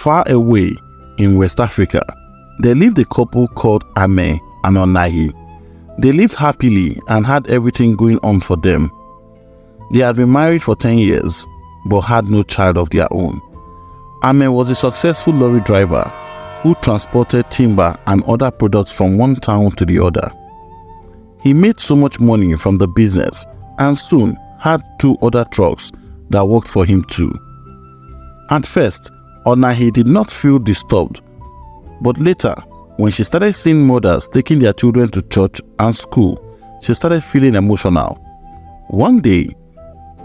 Far away in West Africa, there lived a couple called Ame and Onahi. They lived happily and had everything going on for them. They had been married for 10 years but had no child of their own. Ame was a successful lorry driver who transported timber and other products from one town to the other. He made so much money from the business and soon had 2 other trucks that worked for him too. At first, Onahi did not feel disturbed, but later, when she started seeing mothers taking their children to church and school, she started feeling emotional. One day,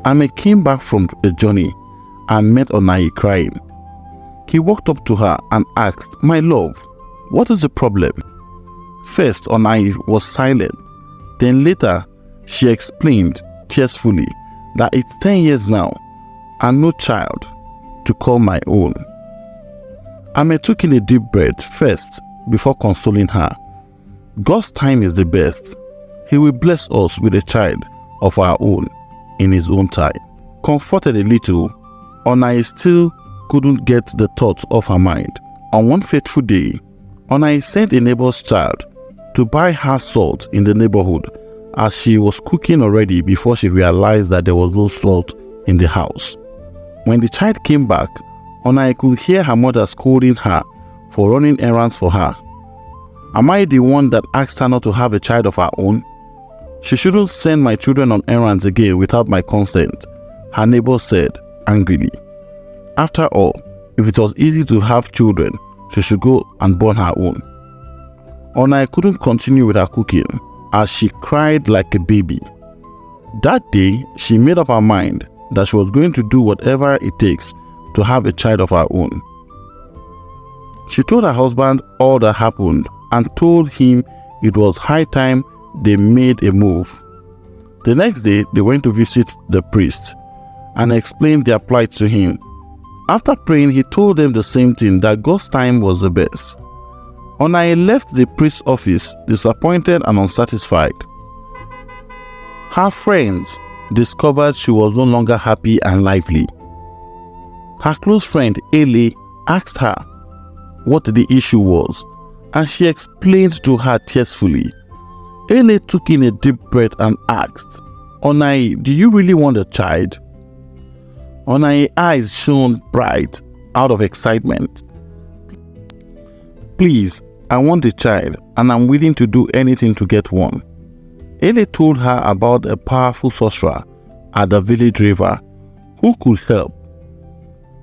Ame came back from a journey and met Onahi crying. He walked up to her and asked, "My love, what is the problem?" First, Onahi was silent. Then later, she explained tearfully that it's 10 years now and no child to call my own. Ame took in a deep breath first before consoling her. God's time is the best. He will bless us with a child of our own in his own time. Comforted a little, Onahi still couldn't get the thoughts off her mind. On one fateful day, Onahi sent a neighbor's child to buy her salt in the neighborhood as she was cooking already before she realized that there was no salt in the house. When the child came back, Onahi could hear her mother scolding her for running errands for her. "Am I the one that asked her not to have a child of her own? She shouldn't send my children on errands again without my consent," her neighbor said angrily. After all, if it was easy to have children, she should go and born her own. Onahi couldn't continue with her cooking as she cried like a baby. That day, she made up her mind that she was going to do whatever it takes to have a child of her own. She told her husband all that happened and told him it was high time they made a move. The next day, they went to visit the priest and explained their plight to him. After praying, he told them the same thing, that God's time was the best. Onahi left the priest's office disappointed and unsatisfied. Her friends discovered she was no longer happy and lively. Her close friend Ele asked her what the issue was, and she explained to her tearfully. Ele took in a deep breath and asked, "Onahi, do you really want a child?" Onahi's eyes shone bright out of excitement. "Please, I want a child and I'm willing to do anything to get one." Ele told her about a powerful sorcerer at the village river who could help,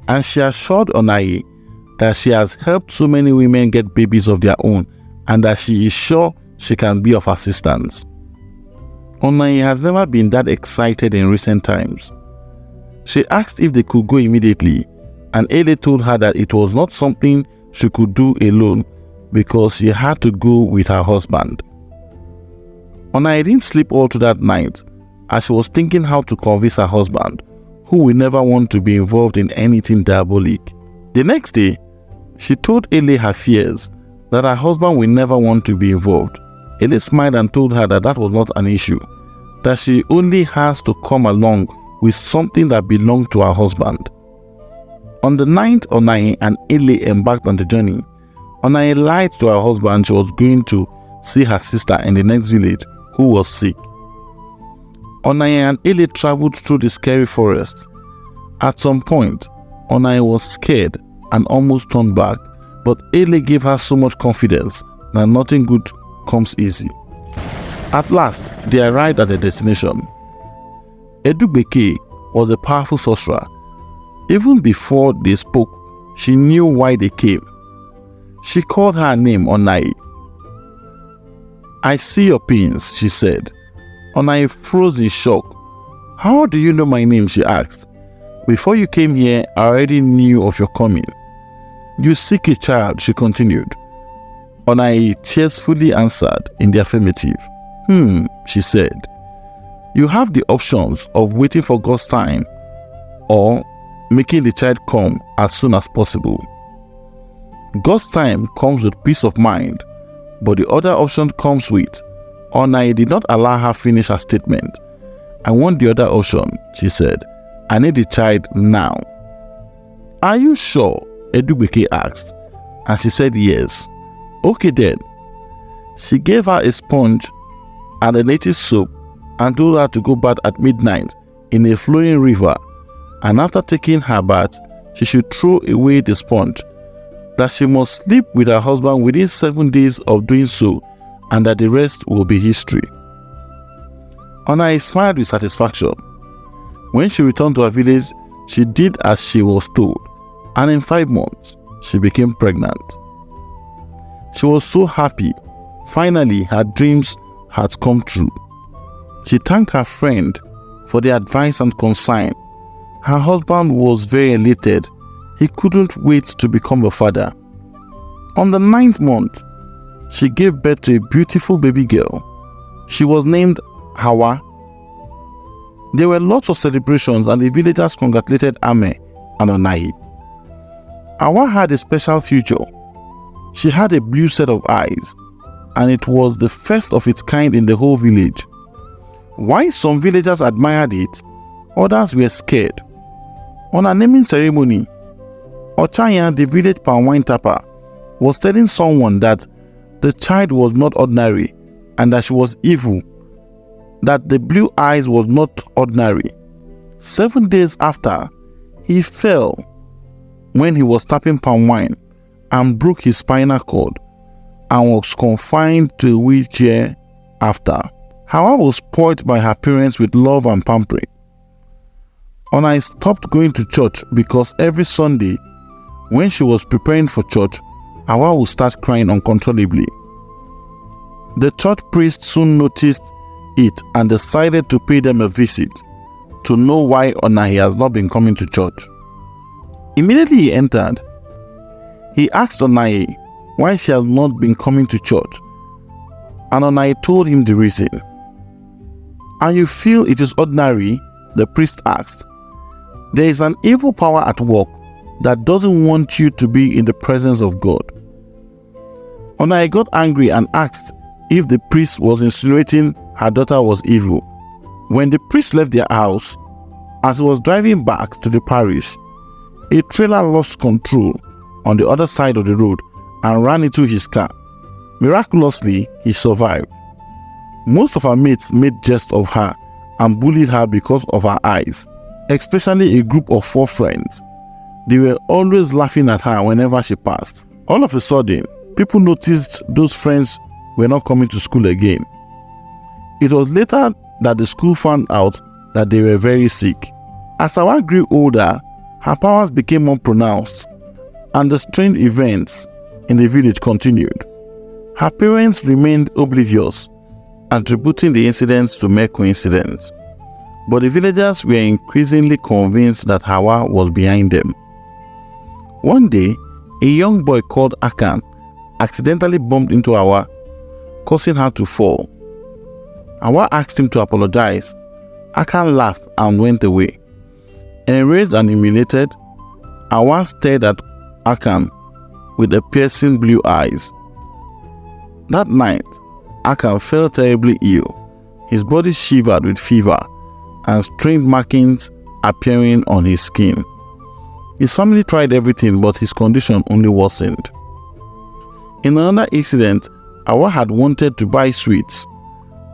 and she assured Onahi that she has helped so many women get babies of their own and that she is sure she can be of assistance. Onahi has never been that excited in recent times. She asked if they could go immediately, and Ele told her that it was not something she could do alone because she had to go with her husband. Onahi didn't sleep all through that night as she was thinking how to convince her husband, who will never want to be involved in anything diabolic. The next day, she told Ele her fears that her husband will never want to be involved. Ele smiled and told her that that was not an issue, that she only has to come along with something that belonged to her husband. On the night Onahi and Ele embarked on the journey, Onahi lied to her husband she was going to see her sister in the next village who was sick. Onahi and Ele traveled through the scary forest. At some point, Onahi was scared and almost turned back, but Ele gave her so much confidence that nothing good comes easy. At last, they arrived at their destination. Edubeke was a powerful sorcerer. Even before they spoke, she knew why they came. She called her name Onahi. "I see your pains," she said. Onahi froze in shock. "How do you know my name?" she asked. "Before you came here, I already knew of your coming." "You seek a child," she continued. Onahi tearfully answered in the affirmative. She said. "You have the options of waiting for God's time or making the child come as soon as possible. God's time comes with peace of mind, but the other option comes with..." Onahi did not allow her finish her statement. "I want the other option," she said. "I need the child now." "Are you sure?" Edubeke asked, and she said yes. Okay then. She gave her a sponge and a native soap and told her to go bath at midnight in a flowing river, and after taking her bath, she should throw away the sponge, that she must sleep with her husband within 7 days of doing so, and that the rest will be history. Onahi smiled with satisfaction. When she returned to her village, she did as she was told, and in 5 months, she became pregnant. She was so happy. Finally, her dreams had come true. She thanked her friend for the advice and consign. Her husband was very elated. He couldn't wait to become a father. On the 9th month, she gave birth to a beautiful baby girl. She was named Hawa. There were lots of celebrations, and the villagers congratulated Ame and Onahi. Hawa had a special future. She had a blue set of eyes, and it was the first of its kind in the whole village. While some villagers admired it, others were scared. On a naming ceremony, Ochanya, the village palm wine tapper, was telling someone that the child was not ordinary and that she was evil, that the blue eyes was not ordinary. 7 days after, he fell when he was tapping palm wine and broke his spinal cord and was confined to a wheelchair after. Hawa was spoiled by her parents with love and pampering. Onahi stopped going to church because every Sunday, when she was preparing for church, Hawa would start crying uncontrollably. The church priest soon noticed it and decided to pay them a visit to know why Onahi has not been coming to church. Immediately he entered, he asked Onahi why she has not been coming to church, and Onahi told him the reason. "And you feel it is ordinary?" the priest asked. "There is an evil power at work that doesn't want you to be in the presence of God." Onahi got angry and asked if the priest was insinuating her daughter was evil. When the priest left their house, as he was driving back to the parish, a trailer lost control on the other side of the road and ran into his car. Miraculously, he survived. Most of her mates made jest of her and bullied her because of her eyes, especially a group of 4 friends. They were always laughing at her whenever she passed. All of a sudden, people noticed those friends were not coming to school again. It was later that the school found out that they were very sick. As Hawa grew older, her powers became more pronounced, and the strange events in the village continued. Her parents remained oblivious, attributing the incidents to mere coincidence. But the villagers were increasingly convinced that Hawa was behind them. One day, a young boy called Akan accidentally bumped into Hawa, causing her to fall. Hawa asked him to apologize. Akan laughed and went away. Enraged and humiliated, Hawa stared at Akan with the piercing blue eyes. That night, Akan fell terribly ill. His body shivered with fever and strange markings appearing on his skin. His family tried everything, but his condition only worsened. In another incident, Hawa had wanted to buy sweets,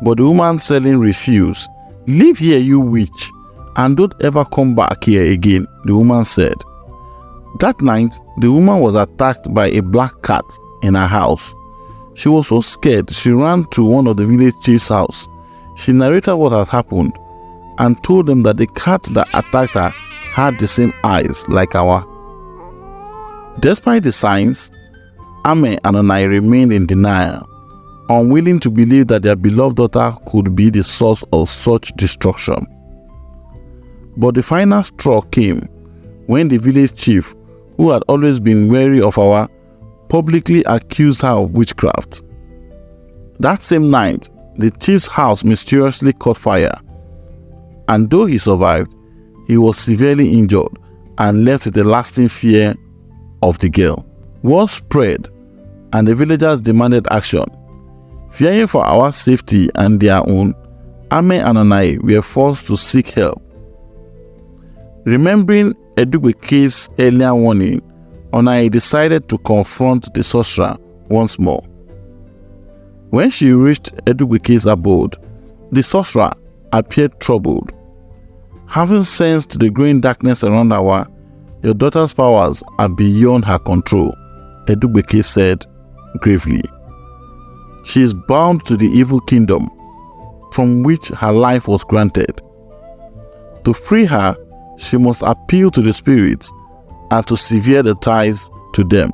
but the woman selling refused. "Leave here, you witch, and don't ever come back here again," the woman said. That night, the woman was attacked by a black cat in her house. She was so scared, she ran to one of the village chief's house. She narrated what had happened and told them that the cat that attacked her had the same eyes like Hawa. Despite the signs, Ame and Onahi remained in denial, unwilling to believe that their beloved daughter could be the source of such destruction. But the final straw came when the village chief, who had always been wary of Hawa, publicly accused her of witchcraft. That same night, the chief's house mysteriously caught fire, and though he survived, he was severely injured and left with a lasting fear of the girl. Word spread, and the villagers demanded action. Fearing for our safety and their own, Ame and Onahi were forced to seek help. Remembering Edubeke's earlier warning, Onahi decided to confront the sorcerer once more. When she reached Edugbeke's abode, the sorcerer appeared troubled. Having sensed the growing darkness around Awa, your daughter's powers are beyond her control, Edugbeke said gravely. She is bound to the evil kingdom from which her life was granted. To free her, she must appeal to the spirits and to sever the ties to them.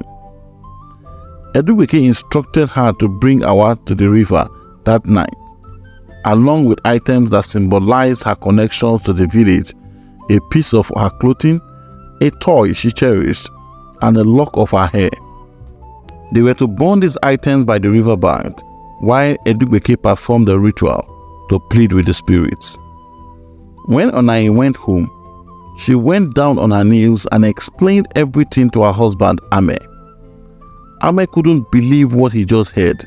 Edugbeke instructed her to bring Awa to the river that night, along with items that symbolized her connections to the village, a piece of her clothing, a toy she cherished, and a lock of her hair. They were to burn these items by the riverbank while Edugbeke performed the ritual to plead with the spirits. When Onahi went home, she went down on her knees and explained everything to her husband Ame. Ame couldn't believe what he just heard.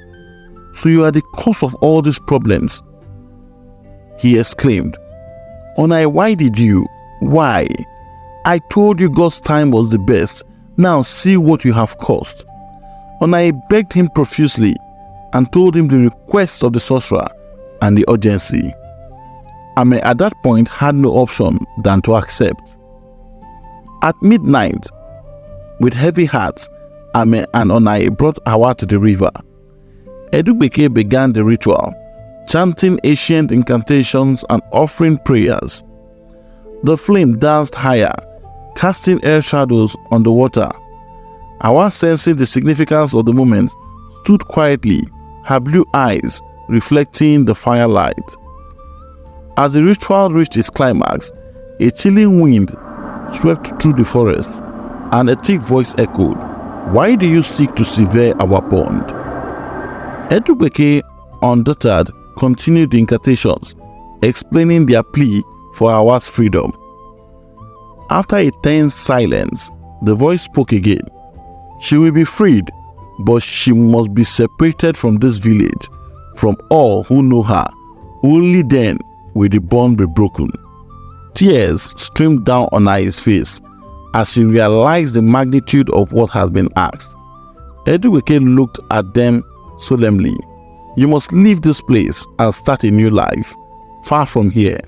"So you are the cause of all these problems?" he exclaimed. "Onahi, why did you? Why? I told you God's time was the best. Now see what you have caused." Onahi begged him profusely and told him the request of the sorcerer and the urgency. Ame at that point had no option than to accept. At midnight, with heavy hearts, Ame and Onahi brought Awa to the river. Edugbeke began the ritual, chanting ancient incantations and offering prayers. The flame danced higher, casting air shadows on the water. Awa, sensing the significance of the moment, stood quietly, her blue eyes reflecting the firelight. As the ritual reached its climax, a chilling wind swept through the forest, and a thick voice echoed, "Why do you seek to sever our bond?" Edugbeke, undeterred, continued the incantations, explaining their plea for Awa's freedom. After a tense silence, the voice spoke again. "She will be freed, but she must be separated from this village, from all who know her. Only then will the bond be broken." Tears streamed down Onahi's face as she realized the magnitude of what has been asked. Edugbeke looked at them solemnly. "You must leave this place and start a new life, far from here.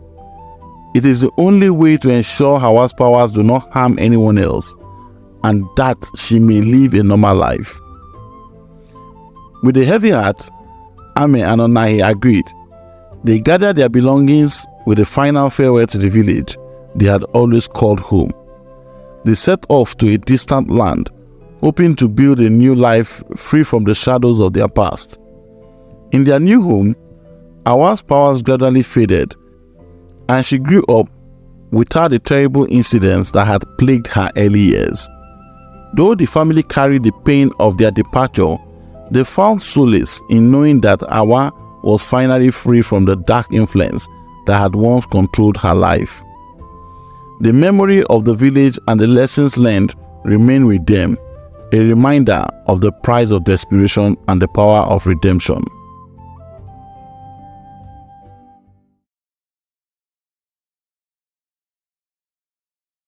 It is the only way to ensure Hawa's powers do not harm anyone else, and that she may live a normal life." With a heavy heart, Ame and Onahi agreed. They gathered their belongings with a final farewell to the village they had always called home. They set off to a distant land, hoping to build a new life free from the shadows of their past. In their new home, Awa's powers gradually faded, and she grew up without the terrible incidents that had plagued her early years. Though the family carried the pain of their departure, they found solace in knowing that Awa was finally free from the dark influence that had once controlled her life. The memory of the village and the lessons learned remain with them, a reminder of the price of desperation and the power of redemption.